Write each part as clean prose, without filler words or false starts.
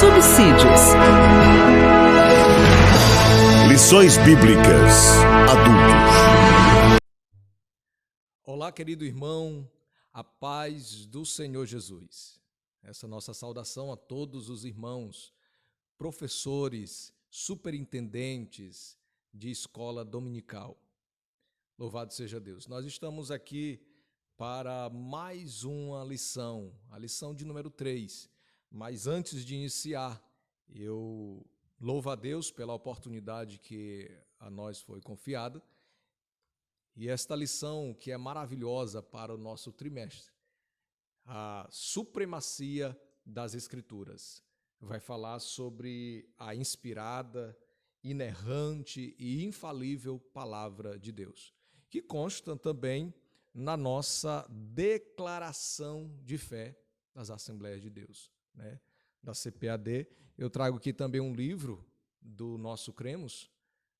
Subsídios. Lições Bíblicas Adultos. Olá, querido irmão, a paz do Senhor Jesus. Essa nossa saudação a todos os irmãos, professores, superintendentes de escola dominical. Louvado seja Deus. Nós estamos aqui para mais uma lição, a lição de número 3. Mas antes de iniciar, eu louvo a Deus pela oportunidade que a nós foi confiada. E esta lição que é maravilhosa para o nosso trimestre, a supremacia das Escrituras, vai falar sobre a inspirada, inerrante e infalível Palavra de Deus, que consta também na nossa declaração de fé das Assembleias de Deus, né? Da CPAD. Eu trago aqui também um livro do nosso Cremos,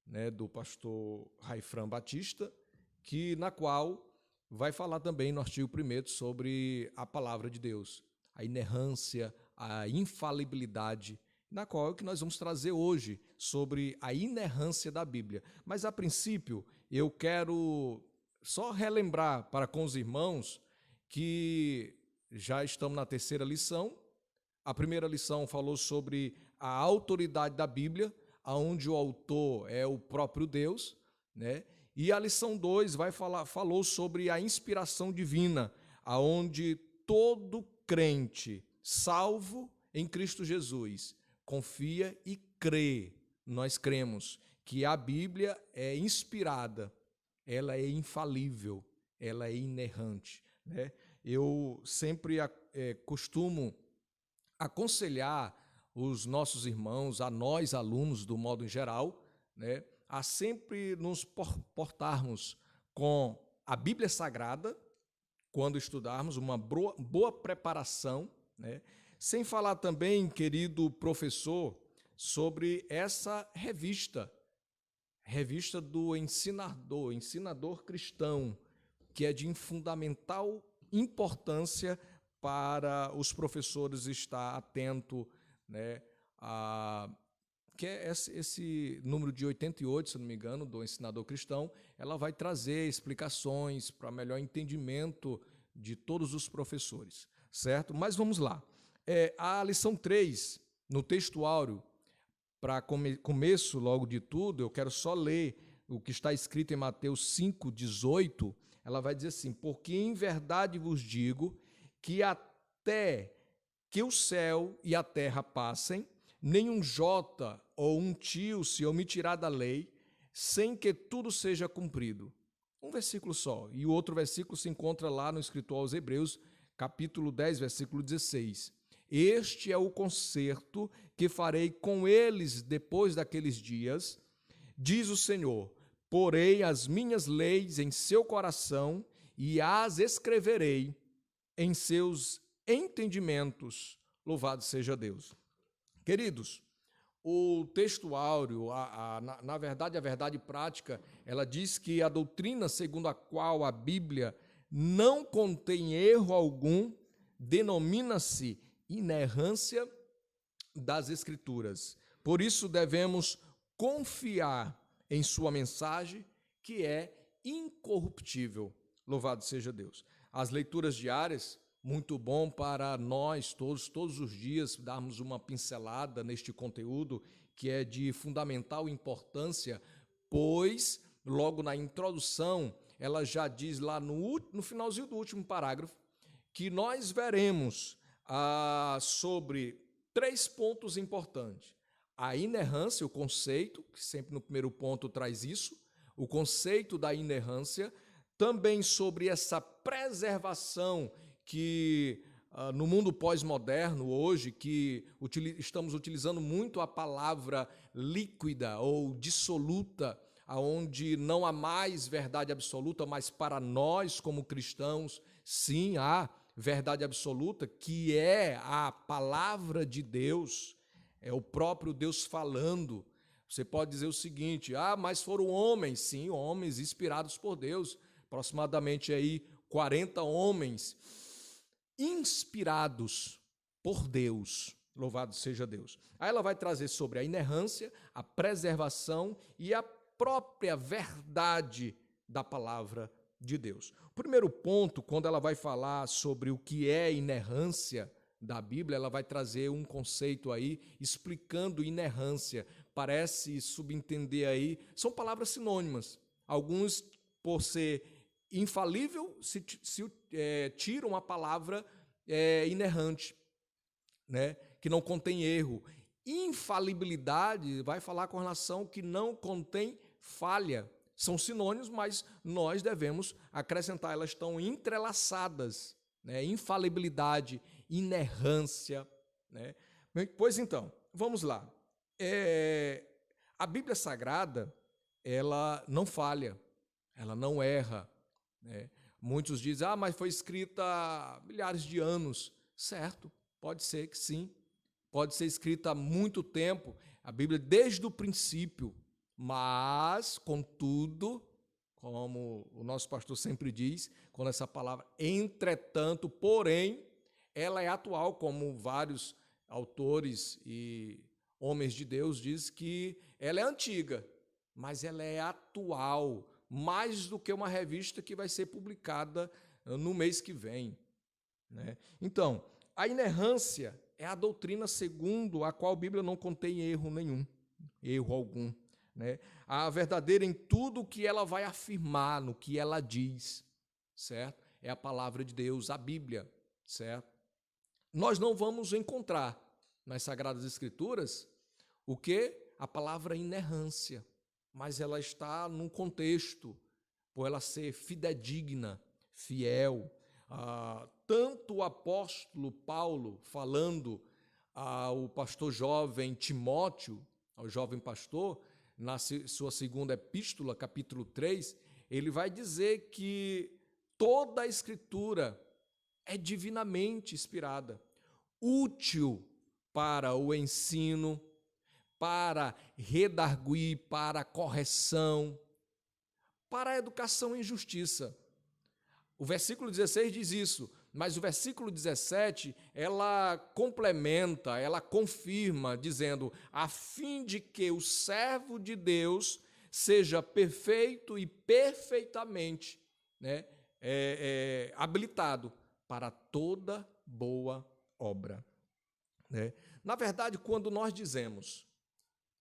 né, do pastor Raifran Batista, na qual vai falar também no artigo 1º sobre a palavra de Deus, a inerrância, a infalibilidade, na qual é o que nós vamos trazer hoje, sobre a inerrância da Bíblia. Mas, a princípio, eu quero só relembrar para com os irmãos que já estamos na terceira lição. A primeira lição falou sobre a autoridade da Bíblia, onde o autor é o próprio Deus, né? E a lição 2 falou sobre a inspiração divina, aonde todo crente salvo em Cristo Jesus confia e crê. Nós cremos que a Bíblia é inspirada, ela é infalível, ela é inerrante, né? Eu sempre costumo aconselhar os nossos irmãos, a nós alunos do modo em geral, né, a sempre nos portarmos com a Bíblia Sagrada, quando estudarmos, uma boa preparação, né? Sem falar também, querido professor, sobre essa revista do ensinador cristão, que é de fundamental importância para os professores estar atento, né, que é esse número de 88, se não me engano, do Ensinador Cristão. Ela vai trazer explicações para melhor entendimento de todos os professores, certo? Mas vamos lá. A lição 3, no texto áureo, para começo logo de tudo, eu quero só ler o que está escrito em Mateus 5,18. Ela vai dizer assim: porque em verdade vos digo que até que o céu e a terra passem, nenhum jota ou um tio se omitirá da lei, sem que tudo seja cumprido. Um versículo só. E o outro versículo se encontra lá no escritor aos Hebreus, capítulo 10, versículo 16. Este é o concerto que farei com eles depois daqueles dias, diz o Senhor. Porei as minhas leis em seu coração e as escreverei em seus entendimentos. Louvado seja Deus. Queridos, o texto áureo, na verdade, a verdade prática, ela diz que a doutrina segundo a qual a Bíblia não contém erro algum denomina-se inerrância das Escrituras. Por isso devemos confiar em sua mensagem, que é incorruptível. Louvado seja Deus. As leituras diárias, muito bom para nós todos os dias, darmos uma pincelada neste conteúdo que é de fundamental importância, pois, logo na introdução, ela já diz lá no finalzinho do último parágrafo, que nós veremos sobre 3 pontos importantes. A inerrância, o conceito, que sempre no primeiro ponto traz isso, o conceito da inerrância, também sobre essa preservação que no mundo pós-moderno hoje, que estamos utilizando muito a palavra líquida ou dissoluta, onde não há mais verdade absoluta, mas para nós como cristãos, sim, há verdade absoluta, que é a palavra de Deus, é o próprio Deus falando. Você pode dizer o seguinte: mas foram homens, sim, homens inspirados por Deus, aproximadamente aí 40 homens inspirados por Deus, Louvado seja Deus. Aí ela vai trazer sobre a inerrância, a preservação e a própria verdade da palavra de Deus. O primeiro ponto, quando ela vai falar sobre o que é inerrância da Bíblia, ela vai trazer um conceito aí explicando inerrância. Parece subentender aí, são palavras sinônimas. Alguns, por ser infalível, tiram a palavra inerrante, né? Que não contém erro. Infalibilidade vai falar com relação que não contém falha. São sinônimos, mas nós devemos acrescentar, elas estão entrelaçadas, né? Infalibilidade, inerrância, né? Pois então, vamos lá. A Bíblia Sagrada, ela não falha, ela não erra, né? Muitos dizem, mas foi escrita há milhares de anos. Certo, pode ser que sim. Pode ser escrita há muito tempo, a Bíblia desde o princípio, mas, contudo, como o nosso pastor sempre diz, com essa palavra, entretanto, porém, ela é atual, como vários autores e homens de Deus dizem que ela é antiga, mas ela é atual, mais do que uma revista que vai ser publicada no mês que vem, né? Então, a inerrância é a doutrina segundo a qual a Bíblia não contém erro nenhum, erro algum, né? A verdadeira em tudo o que ela vai afirmar, no que ela diz, certo? É a palavra de Deus, a Bíblia, certo? Nós não vamos encontrar nas Sagradas Escrituras o que? A palavra inerrância, mas ela está num contexto, por ela ser fidedigna, fiel. Tanto o apóstolo Paulo, falando ao pastor jovem Timóteo, ao jovem pastor, na sua segunda epístola, capítulo 3, ele vai dizer que toda a Escritura é divinamente inspirada, útil para o ensino, para redarguir, para a correção, para a educação em justiça. O versículo 16 diz isso, mas o versículo 17, ela complementa, ela confirma, dizendo, a fim de que o servo de Deus seja perfeito e perfeitamente, né, habilitado para toda boa obra, né? Na verdade, quando nós dizemos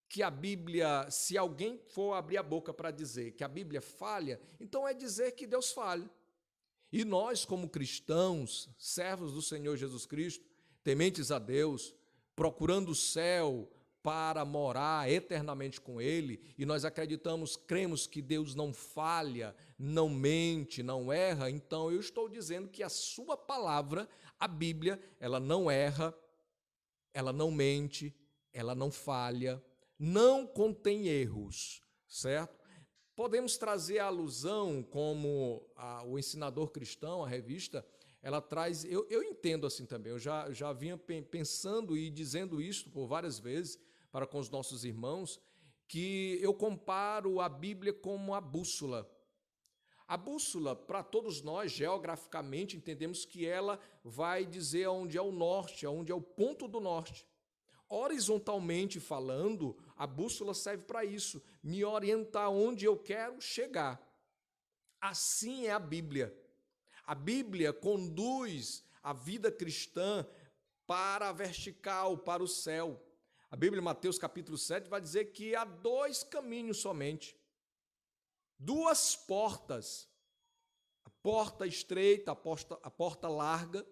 que a Bíblia, se alguém for abrir a boca para dizer que a Bíblia falha, então é dizer que Deus falha. E nós, como cristãos, servos do Senhor Jesus Cristo, tementes a Deus, procurando o céu para morar eternamente com Ele, e nós acreditamos, cremos que Deus não falha, não mente, não erra, então eu estou dizendo que a sua palavra, a Bíblia, ela não erra, ela não mente, ela não falha, não contém erros, certo? Podemos trazer a alusão como o Ensinador Cristão, a revista, ela traz, eu entendo assim também, eu já vinha pensando e dizendo isso por várias vezes para com os nossos irmãos, que eu comparo a Bíblia como a bússola. A bússola, para todos nós, geograficamente, entendemos que ela vai dizer onde é o norte, onde é o ponto do norte. Horizontalmente falando, a bússola serve para isso, me orientar onde eu quero chegar. Assim é a Bíblia. A Bíblia conduz a vida cristã para a vertical, para o céu. A Bíblia, em Mateus capítulo 7, vai dizer que há 2 caminhos somente. 2 portas. A porta estreita, a porta larga.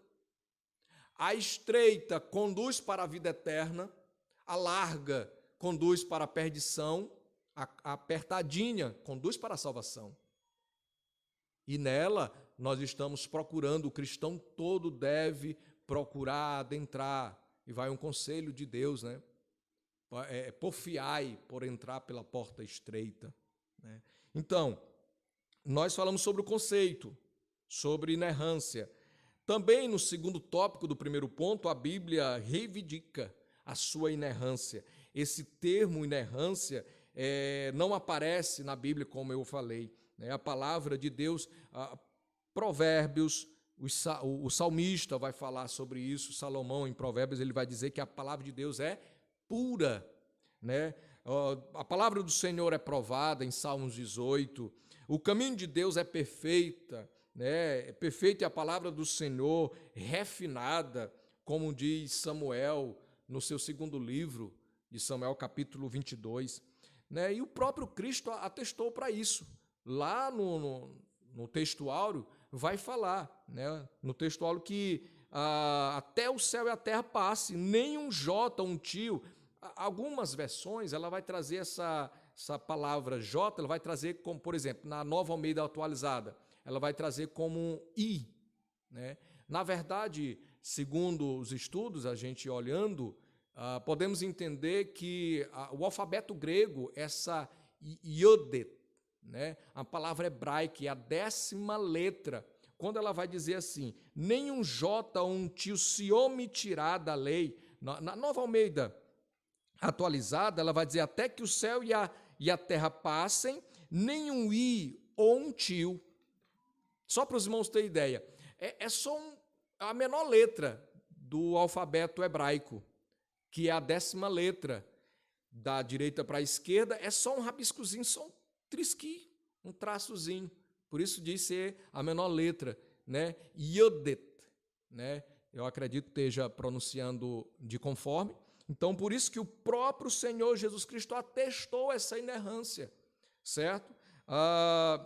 A estreita conduz para a vida eterna, a larga conduz para a perdição, a apertadinha conduz para a salvação. E nela nós estamos procurando, o cristão todo deve procurar adentrar, e vai um conselho de Deus, né? Porfiai por entrar pela porta estreita, né? Então, nós falamos sobre o conceito, sobre inerrância. Também no segundo tópico do primeiro ponto, a Bíblia reivindica a sua inerrância. Esse termo inerrância não aparece na Bíblia, como eu falei, né? A palavra de Deus, Provérbios, O salmista vai falar sobre isso, Salomão, em Provérbios, ele vai dizer que a palavra de Deus é pura, né? A palavra do Senhor é provada, em Salmos 18. O caminho de Deus é perfeita, né? É perfeita, e a palavra do Senhor refinada, como diz Samuel no seu segundo livro de Samuel, capítulo 22. Né? E o próprio Cristo atestou para isso. Lá no texto áureo vai falar, né? No texto áureo, que até o céu e a terra passe, nem um jota, um tio. Algumas versões ela vai trazer essa palavra jota, ela vai trazer como, por exemplo, na Nova Almeida Atualizada, ela vai trazer como um i, né? Na verdade, segundo os estudos, a gente olhando, podemos entender que o alfabeto grego, essa iodet, né? A palavra hebraica é a 10ª letra. Quando ela vai dizer assim, nenhum J ou um tio se omitirá da lei, na Nova Almeida Atualizada, ela vai dizer até que o céu e a terra passem, nenhum i ou um tio. Só para os irmãos terem ideia, é só a menor letra do alfabeto hebraico, que é a 10ª letra, da direita para a esquerda, é só um rabiscozinho, só um trisqui, um traçozinho. Por isso diz ser a menor letra, né? Iodet, né? Eu acredito que esteja pronunciando de conforme. Então, por isso que o próprio Senhor Jesus Cristo atestou essa inerrância, certo?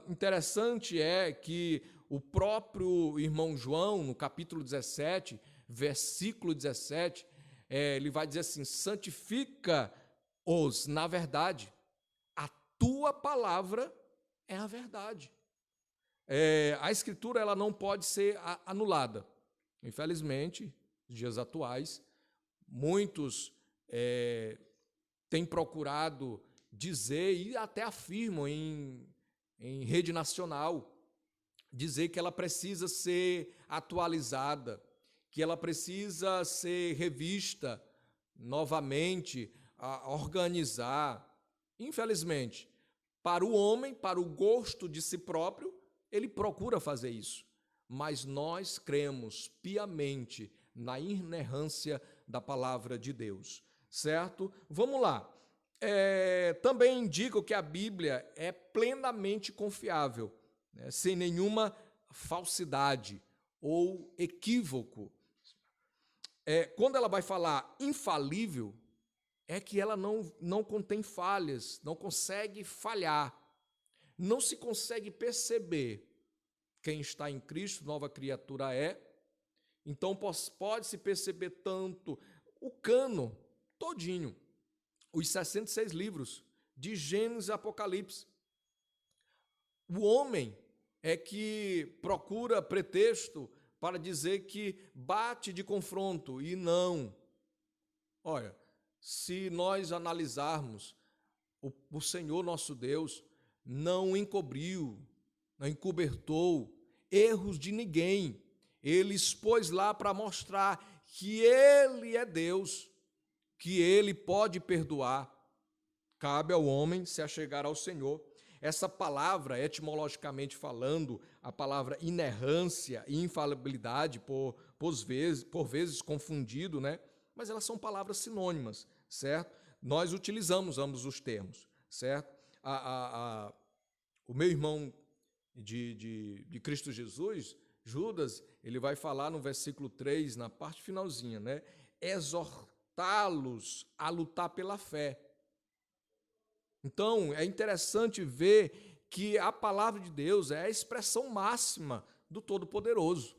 Interessante é que o próprio irmão João, no capítulo 17, versículo 17, ele vai dizer assim, santifica-os na verdade, a tua palavra é a verdade. A Escritura ela não pode ser anulada. Infelizmente, nos dias atuais, muitos têm procurado dizer e até afirmam em rede nacional, dizer que ela precisa ser atualizada, que ela precisa ser revista novamente, organizar. Infelizmente, para o homem, para o gosto de si próprio, ele procura fazer isso. Mas nós cremos piamente na inerrância da palavra de Deus, certo? Vamos lá. Também indico que a Bíblia é plenamente confiável, né, sem nenhuma falsidade ou equívoco. Quando ela vai falar infalível, é que ela não contém falhas, não consegue falhar, não se consegue perceber quem está em Cristo, nova criatura é. Então pode-se perceber tanto o cânon todinho, os 66 livros de Gênesis e Apocalipse. O homem é que procura pretexto para dizer que bate de confronto, e não. Olha, se nós analisarmos, o Senhor nosso Deus não encobriu, não encobertou erros de ninguém. Ele expôs lá para mostrar que Ele é Deus, que Ele pode perdoar. Cabe ao homem se achegar ao Senhor. Essa palavra, etimologicamente falando, a palavra inerrância e infalibilidade, por vezes confundido, né? Mas elas são palavras sinônimas, certo? Nós utilizamos ambos os termos, certo? O meu irmão de Cristo Jesus, Judas, ele vai falar no versículo 3, na parte finalzinha, né? Exortá-los a lutar pela fé. Então, é interessante ver que a palavra de Deus é a expressão máxima do Todo-Poderoso.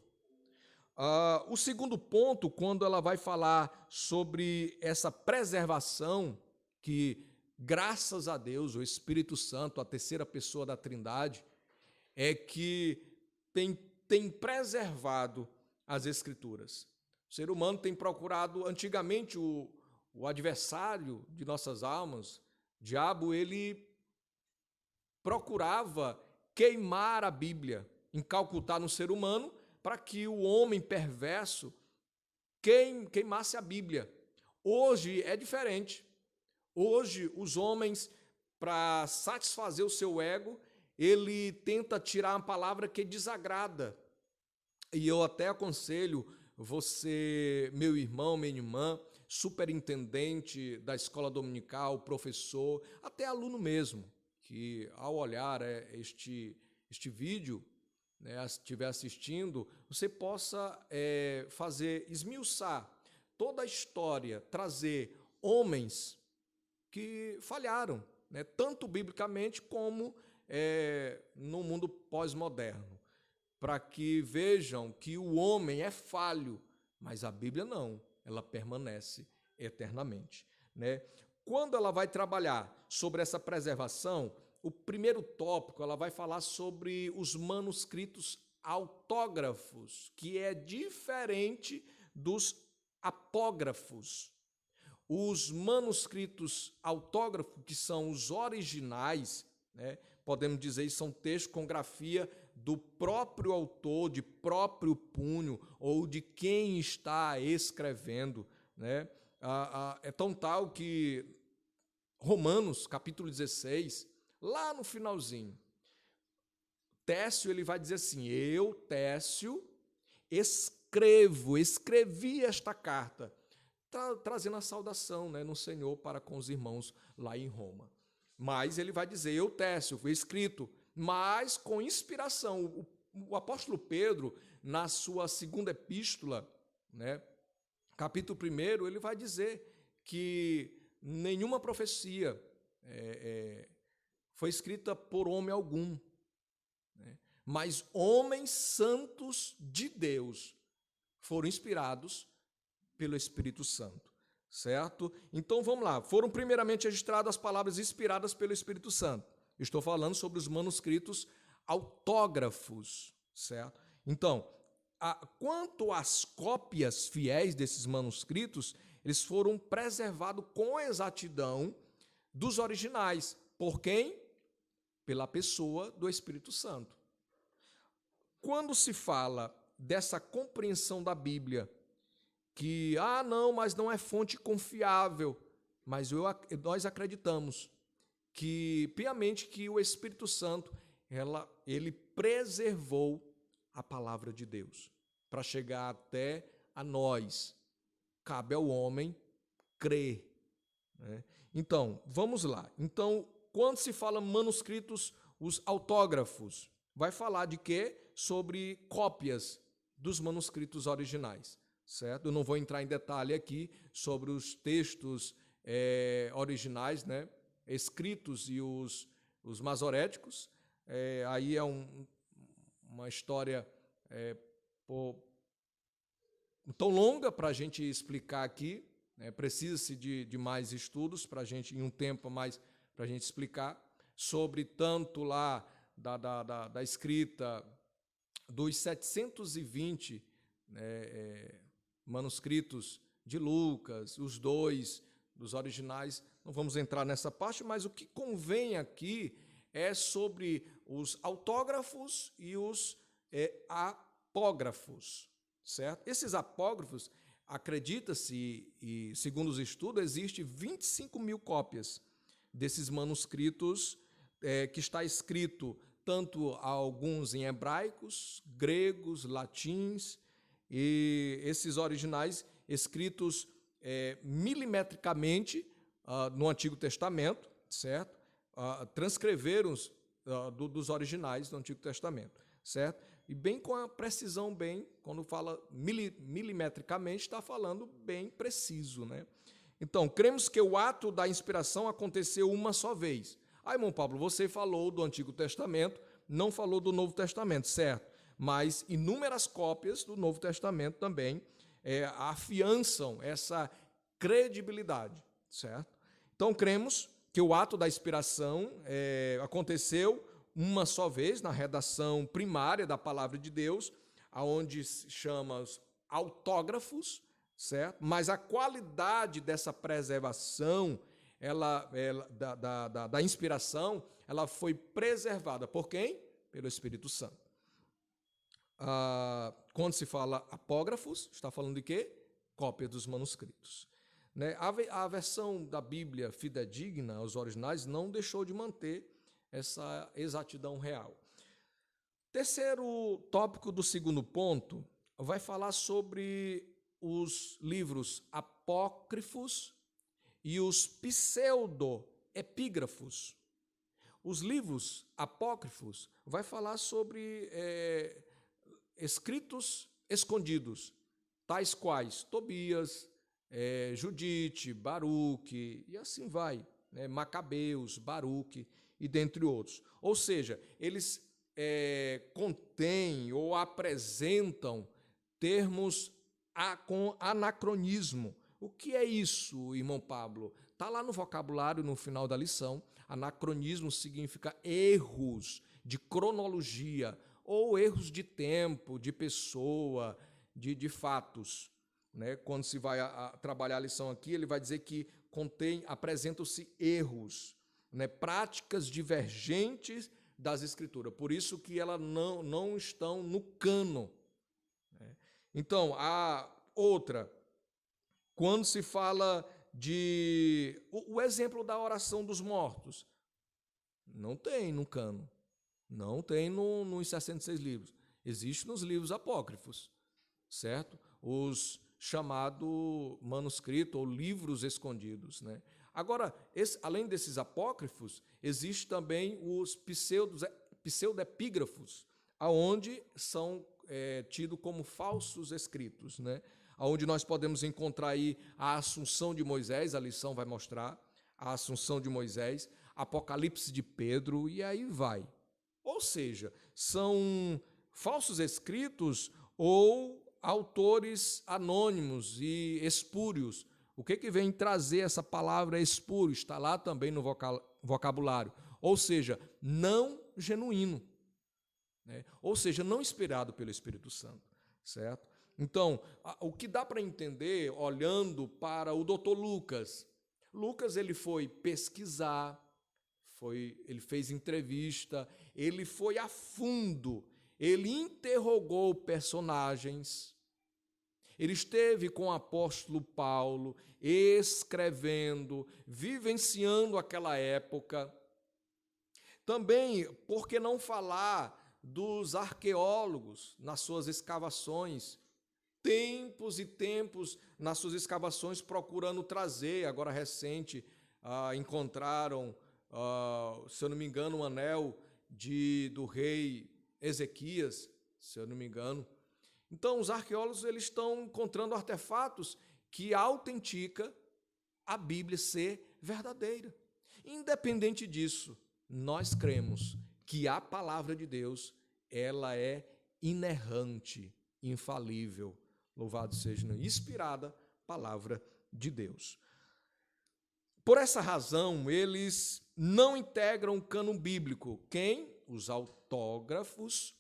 O segundo ponto, quando ela vai falar sobre essa preservação, que, graças a Deus, o Espírito Santo, a terceira pessoa da Trindade, é que tem preservado as Escrituras. O ser humano tem procurado, antigamente, o adversário de nossas almas, o diabo, ele procurava queimar a Bíblia, incalcutar no ser humano, para que o homem perverso queimasse a Bíblia. Hoje é diferente. Hoje, os homens, para satisfazer o seu ego, ele tenta tirar uma palavra que desagrada. E eu até aconselho você, meu irmão, minha irmã, superintendente da escola dominical, professor, até aluno mesmo, que ao olhar este vídeo, né, estiver assistindo, você possa esmiuçar toda a história, trazer homens que falharam, né, tanto biblicamente como no mundo pós-moderno, para que vejam que o homem é falho, mas a Bíblia não, ela permanece eternamente, né? Quando ela vai trabalhar sobre essa preservação, o primeiro tópico, ela vai falar sobre os manuscritos autógrafos, que é diferente dos apógrafos. Os manuscritos autógrafos, que são os originais, né, podemos dizer, são textos com grafia do próprio autor, de próprio punho, ou de quem está escrevendo, né? É tão tal que Romanos, capítulo 16, lá no finalzinho, Técio ele vai dizer assim: eu, Técio, escrevi esta carta, trazendo a saudação, né, no Senhor para com os irmãos lá em Roma. Mas ele vai dizer: eu, Técio, foi escrito, mas com inspiração. O apóstolo Pedro, na sua segunda epístola, né, capítulo 1, ele vai dizer que nenhuma profecia foi escrita por homem algum, né, mas homens santos de Deus foram inspirados pelo Espírito Santo, certo? Então vamos lá. Foram primeiramente registradas as palavras inspiradas pelo Espírito Santo. Estou falando sobre os manuscritos autógrafos, certo? Então, quanto às cópias fiéis desses manuscritos, eles foram preservados com exatidão dos originais. Por quem? Pela pessoa do Espírito Santo. Quando se fala dessa compreensão da Bíblia, que, não, mas não é fonte confiável, mas nós acreditamos que, piamente, que o Espírito Santo, ele preservou a palavra de Deus para chegar até a nós. Cabe ao homem crer, né? Então, vamos lá. Então, quando se fala manuscritos, os autógrafos, vai falar de quê? Sobre cópias dos manuscritos originais, certo? Eu não vou entrar em detalhe aqui sobre os textos originais, né, escritos e os masoréticos. Aí é uma história tão longa para a gente explicar aqui, né? Precisa-se de mais estudos para a gente, em um tempo mais, para a gente explicar sobre tanto lá da escrita dos 720 manuscritos de Lucas, os dois dos originais. Não vamos entrar nessa parte, mas o que convém aqui é sobre os autógrafos e os apógrafos, certo? Esses apógrafos, acredita-se, e segundo os estudos, existe 25 mil cópias desses manuscritos que está escrito tanto alguns em hebraicos, gregos, latins, e esses originais escritos milimetricamente no Antigo Testamento, certo? Transcreveram dos originais do Antigo Testamento, certo? E bem com a precisão, bem, quando fala milimetricamente, está falando bem preciso, né? Então, cremos que o ato da inspiração aconteceu uma só vez. Irmão Pablo, você falou do Antigo Testamento, não falou do Novo Testamento, certo? Mas inúmeras cópias do Novo Testamento também afiançam essa credibilidade, certo? Então, cremos que o ato da inspiração aconteceu uma só vez na redação primária da Palavra de Deus, aonde se chama os autógrafos, certo? Mas a qualidade dessa preservação, da inspiração, ela foi preservada por quem? Pelo Espírito Santo. Quando se fala apógrafos, está falando de quê? Cópia dos manuscritos, né? A versão da Bíblia fidedigna, os originais, não deixou de manter essa exatidão real. Terceiro tópico do segundo ponto vai falar sobre os livros apócrifos e os pseudoepígrafos. Os livros apócrifos vai falar sobre escritos escondidos, tais quais Tobias, Judite, Baruque, e assim vai, né? Macabeus, Baruque e dentre outros. Ou seja, eles contêm ou apresentam termos com anacronismo. O que é isso, irmão Pablo? Está lá no vocabulário, no final da lição. Anacronismo significa erros de cronologia ou erros de tempo, de pessoa, de fatos. Né? Quando se vai trabalhar a lição aqui, ele vai dizer que apresentam-se erros, né? Práticas divergentes das Escrituras. Por isso que elas não estão no cânon. Né? Então, a outra, quando se fala o exemplo da oração dos mortos, não tem no cânon, não tem nos 66 livros, existe nos livros apócrifos, certo? Os chamados manuscritos ou livros escondidos, né? Agora, além desses apócrifos, existe também os pseudoepígrafos, aonde são tidos como falsos escritos, né? Onde nós podemos encontrar aí a Assunção de Moisés, a lição vai mostrar, a Assunção de Moisés, Apocalipse de Pedro, e aí vai. Ou seja, são falsos escritos ou autores anônimos e espúrios. O que vem trazer essa palavra espúrio? Está lá também no vocabulário. Ou seja, não genuíno, né? Ou seja, não inspirado pelo Espírito Santo, certo? Então, o que dá para entender, olhando para o doutor Lucas, ele foi pesquisar, ele fez entrevista, ele foi a fundo, ele interrogou personagens, ele esteve com o apóstolo Paulo, escrevendo, vivenciando aquela época. Também, por que não falar dos arqueólogos nas suas escavações? Tempos e tempos nas suas escavações procurando trazer, agora recente, encontraram, se eu não me engano, um anel do rei Ezequias, se eu não me engano. Então, os arqueólogos eles estão encontrando artefatos que autenticam a Bíblia ser verdadeira. Independente disso, nós cremos que a palavra de Deus ela é inerrante, infalível. Louvado seja a inspirada palavra de Deus. Por essa razão, eles não integram o cânon bíblico. Quem? Os autógrafos,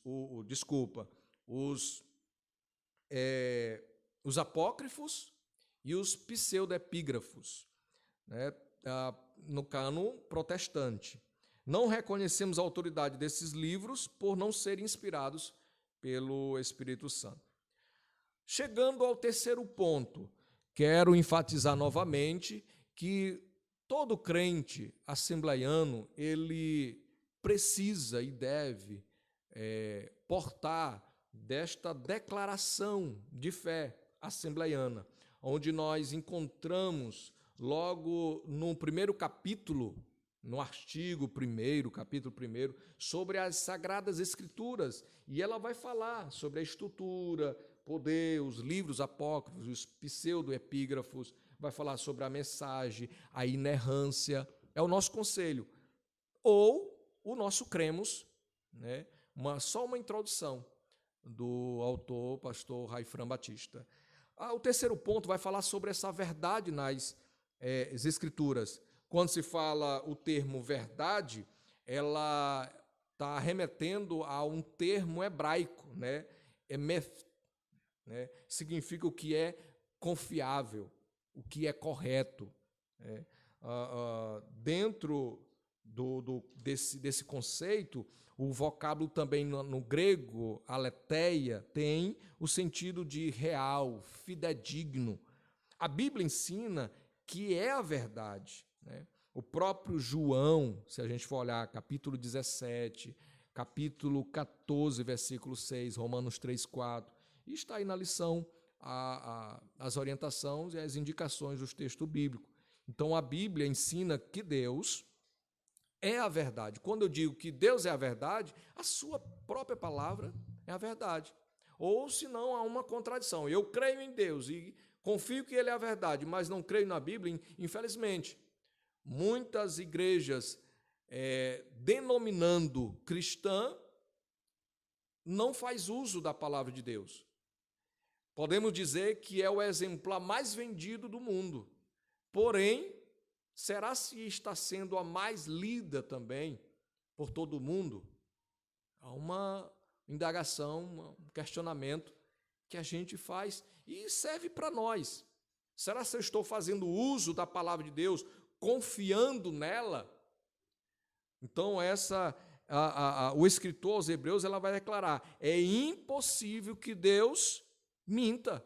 os apócrifos e os pseudoepígrafos, né? No cânon protestante. Não reconhecemos a autoridade desses livros por não serem inspirados pelo Espírito Santo. Chegando ao terceiro ponto, quero enfatizar novamente que todo crente assembleiano, ele precisa e deve portar desta declaração de fé assembleiana, onde nós encontramos logo no primeiro capítulo, no artigo 1º, capítulo 1º, sobre as Sagradas Escrituras, e ela vai falar sobre a estrutura, poder, os livros apócrifos, os pseudoepígrafos, vai falar sobre a mensagem, a inerrância, é o nosso conselho. Ou o nosso cremos, né? Só uma introdução do autor, pastor Raifran Batista. O terceiro ponto vai falar sobre essa verdade nas Escrituras. Quando se fala o termo verdade, ela está remetendo a um termo hebraico, né? Emeth, né? Significa o que é confiável, o que é correto. Né? Dentro desse conceito, o vocábulo também no grego, aletheia, tem o sentido de real, fidedigno. A Bíblia ensina que é a verdade. Né? O próprio João, se a gente for olhar, capítulo 17, capítulo 14, versículo 6, Romanos 3, 4, E está aí na lição as orientações e as indicações dos textos bíblicos. Então, a Bíblia ensina que Deus é a verdade. Quando eu digo que Deus é a verdade, a sua própria palavra é a verdade. Ou, se não, há uma contradição. Eu creio em Deus e confio que Ele é a verdade, mas não creio na Bíblia, infelizmente. Muitas igrejas denominando cristã não faz uso da palavra de Deus. Podemos dizer que é o exemplar mais vendido do mundo. Porém, será se está sendo a mais lida também por todo mundo? Há uma indagação, um questionamento que a gente faz e serve para nós. Será se eu estou fazendo uso da palavra de Deus, confiando nela? Então, o escritor aos Hebreus ela vai declarar: é impossível que Deus minta.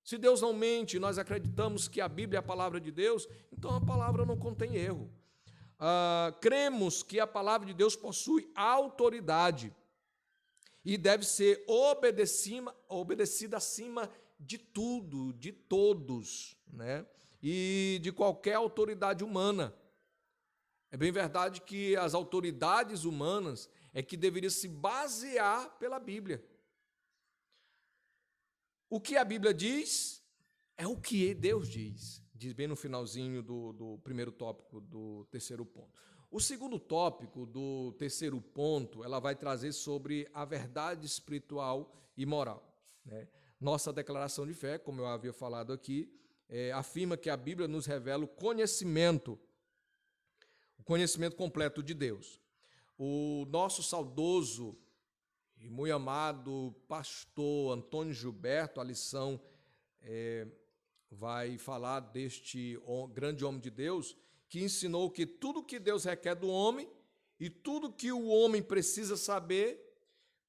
Se Deus não mente, nós acreditamos que a Bíblia é a palavra de Deus, então a palavra não contém erro. Cremos que a palavra de Deus possui autoridade e deve ser obedecida acima de tudo, de todos, né? E de qualquer autoridade humana. É bem verdade que as autoridades humanas é que deveriam se basear pela Bíblia. O que a Bíblia diz é o que Deus diz. Diz bem no finalzinho do primeiro tópico do terceiro ponto. O segundo tópico do terceiro ponto, ela vai trazer sobre a verdade espiritual e moral, né? Nossa declaração de fé, como eu havia falado aqui, afirma que a Bíblia nos revela o conhecimento completo de Deus. O nosso saudoso e muito amado pastor Antônio Gilberto, a lição vai falar deste grande homem de Deus, que ensinou que tudo que Deus requer do homem e tudo que o homem precisa saber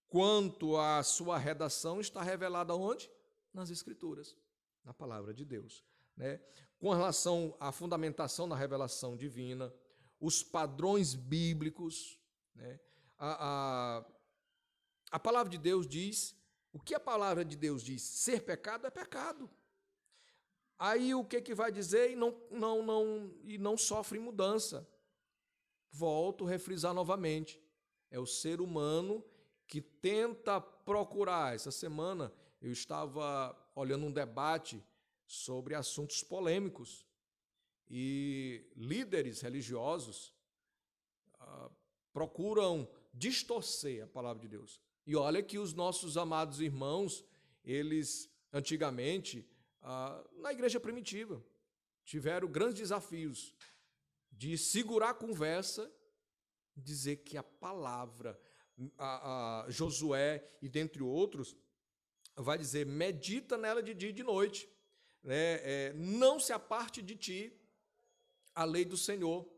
quanto à sua redação está revelado aonde? Nas Escrituras, na palavra de Deus, né? Com relação à fundamentação na revelação divina, os padrões bíblicos, né? A palavra de Deus diz, o que a palavra de Deus diz? Ser pecado é pecado. Aí o que vai dizer e não sofre mudança? Volto a refrisar novamente. É o ser humano que tenta procurar. Essa semana eu estava olhando um debate sobre assuntos polêmicos e líderes religiosos procuram distorcer a palavra de Deus. E olha que os nossos amados irmãos, eles antigamente, na igreja primitiva, tiveram grandes desafios de segurar a conversa, dizer que a palavra, Josué e dentre outros, vai dizer, medita nela de dia e de noite, né? Não se aparte de ti a lei do Senhor.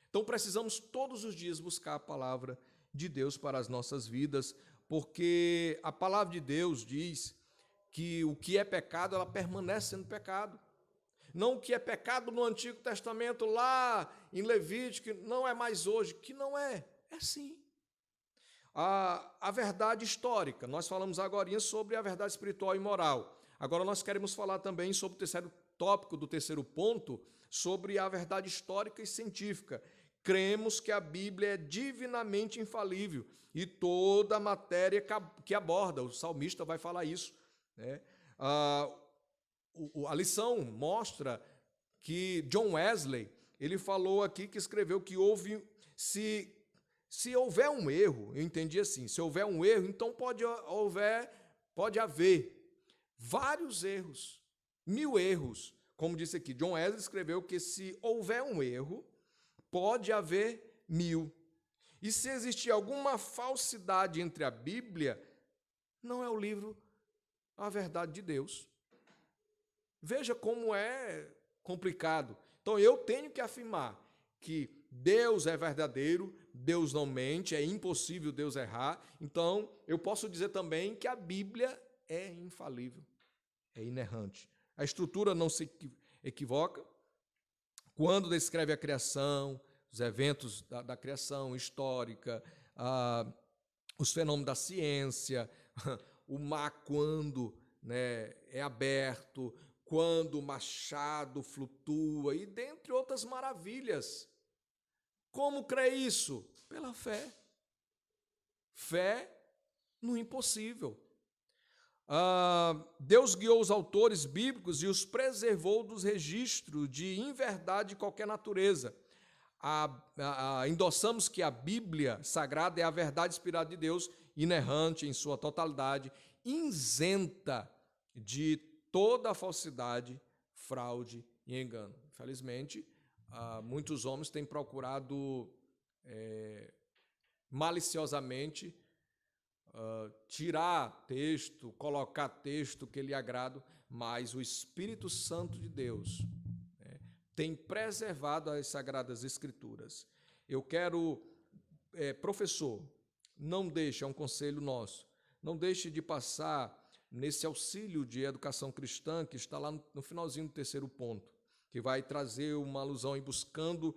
Então precisamos todos os dias buscar a palavra de Deus para as nossas vidas, porque a palavra de Deus diz que o que é pecado, ela permanece sendo pecado. Não o que é pecado no Antigo Testamento, lá em Levítico, não é mais hoje, que não é, é sim. A verdade histórica, nós falamos agora sobre a verdade espiritual e moral. Agora nós queremos falar também sobre o terceiro tópico do terceiro ponto, sobre a verdade histórica e científica. Cremos que a Bíblia é divinamente infalível e toda a matéria que aborda, o salmista vai falar isso, né? A lição mostra que John Wesley, ele falou aqui, que escreveu que se houver um erro, eu entendi assim, se houver um erro, então pode haver vários erros, 1000 erros. Como disse aqui, John Wesley escreveu que se houver um erro, pode haver 1000. E se existir alguma falsidade entre a Bíblia, não é o livro A Verdade de Deus. Veja como é complicado. Então eu tenho que afirmar que Deus é verdadeiro, Deus não mente, é impossível Deus errar. Então eu posso dizer também que a Bíblia é infalível, é inerrante. A estrutura não se equivoca. Quando descreve a criação, os eventos da criação histórica, os fenômenos da ciência, o mar quando, né, é aberto, quando o machado flutua, e dentre outras maravilhas. Como crê isso? Pela fé. Fé no impossível. Deus guiou os autores bíblicos e os preservou dos registros de inverdade de qualquer natureza. Endossamos que a Bíblia Sagrada é a verdade inspirada de Deus, inerrante em sua totalidade, isenta de toda a falsidade, fraude e engano. Infelizmente, muitos homens têm procurado maliciosamente tirar texto, colocar texto que lhe agrada, mas o Espírito Santo de Deus tem preservado as Sagradas Escrituras. Eu quero, professor, não deixe, é um conselho nosso, não deixe de passar nesse auxílio de educação cristã, que está lá no finalzinho do 3º ponto, que vai trazer uma alusão em buscando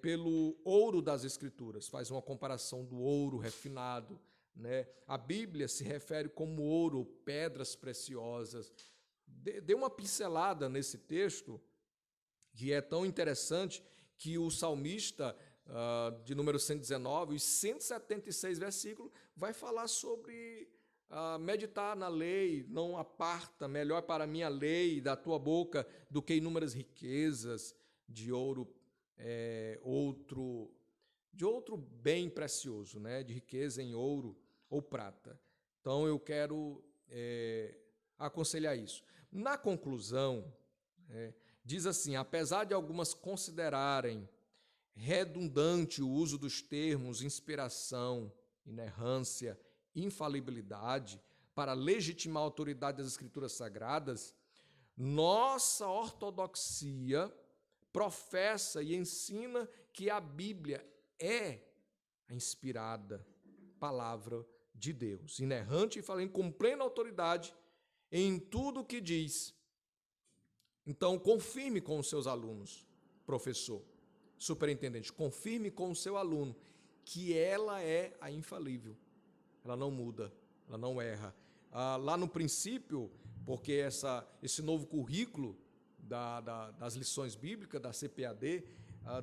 pelo ouro das Escrituras, faz uma comparação do ouro refinado, né? A Bíblia se refere como ouro, pedras preciosas. Dê uma pincelada nesse texto, que é tão interessante, que o salmista, de número 119, os 176 versículos, vai falar sobre meditar na lei, não aparta, melhor para mim a lei da tua boca do que inúmeras riquezas de ouro, de outro bem precioso, né? De riqueza em ouro ou prata. Então eu quero aconselhar isso. Na conclusão, diz assim: apesar de algumas considerarem redundante o uso dos termos inspiração, inerrância, infalibilidade para legitimar a autoridade das Escrituras Sagradas, nossa ortodoxia professa e ensina que a Bíblia é a inspirada palavra de Deus, inerrante e falando com plena autoridade em tudo o que diz. Então, confirme com os seus alunos, professor, superintendente, confirme com o seu aluno que ela é a infalível. Ela não muda, ela não erra. Lá no princípio, porque esse novo currículo das lições bíblicas, da CPAD,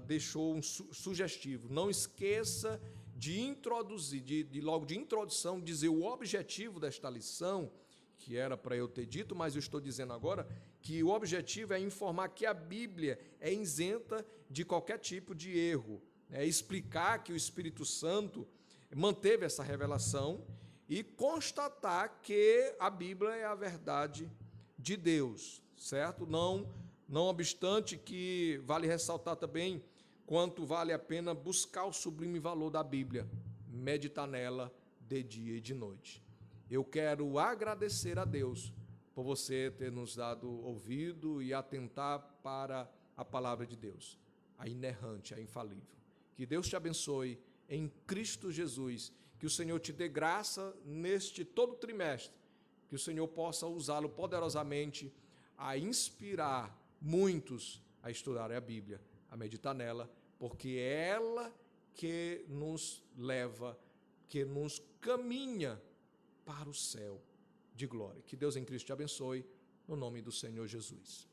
deixou um sugestivo. Não esqueça de introduzir, logo de introdução, dizer o objetivo desta lição, que era para eu ter dito, mas eu estou dizendo agora, que o objetivo é informar que a Bíblia é isenta de qualquer tipo de erro. É explicar que o Espírito Santo manteve essa revelação e constatar que a Bíblia é a verdade de Deus, certo? Não obstante que vale ressaltar também quanto vale a pena buscar o sublime valor da Bíblia, meditar nela de dia e de noite. Eu quero agradecer a Deus por você ter nos dado ouvido e atentar para a palavra de Deus, a inerrante, a infalível. Que Deus te abençoe em Cristo Jesus, que o Senhor te dê graça neste todo trimestre, que o Senhor possa usá-lo poderosamente a inspirar muitos a estudar a Bíblia, a meditar nela, porque é ela que nos leva, que nos caminha para o céu de glória. Que Deus em Cristo te abençoe, no nome do Senhor Jesus.